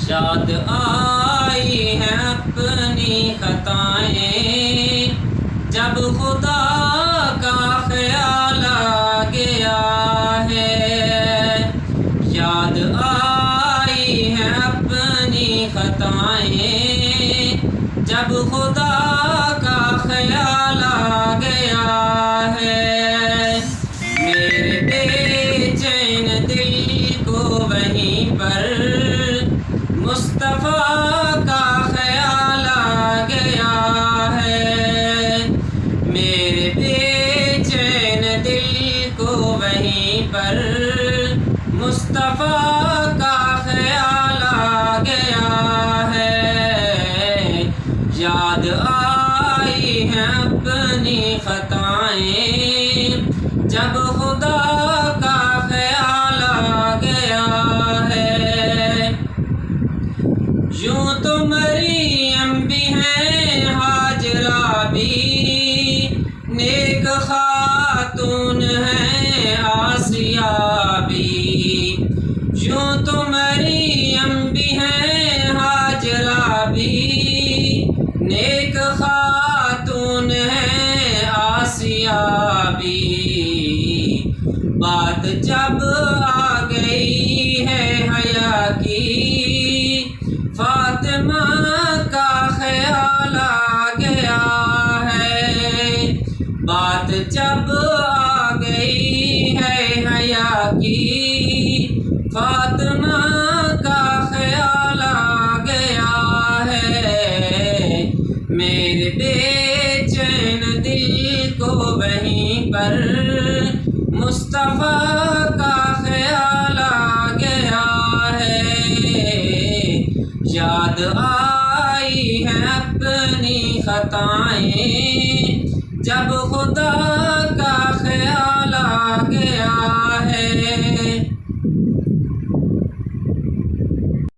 یاد آئی ہیں اپنی خطائیں جب خدا کا خیال آ گیا ہے، یاد آئی ہیں اپنی خطائیں جب خدا کا خیال آ گیا ہے، میرے بے چین دل کو وہیں پر مصطفیٰ کا خیال آ گیا ہے، میرے بے چین دل کو وہیں پر مصطفیٰ کا خیال آ گیا ہے، یاد آئی ہیں اپنی خطائیں جب خدا کا خیال آ گیا ہے، یوں تو مریم بھی ہیں ہاجرہ بھی نیک خاتون ہیں آسیہ بھی، یوں تو مریم بھی ہیں ہاجرہ بھی نیک خاتون ہیں آسیہ بھی، بات جب آ گئی ہے حیا کی فاطمہ کا خیال آ گیا ہے، بات جب آ گئی ہے حیا کی فاطمہ کا خیال آ گیا ہے، میرے بے چین دل کو وہیں پر مصطفیٰ کا خیال آ گیا ہے، یاد آئی ہیں اپنی خطائیں جب خدا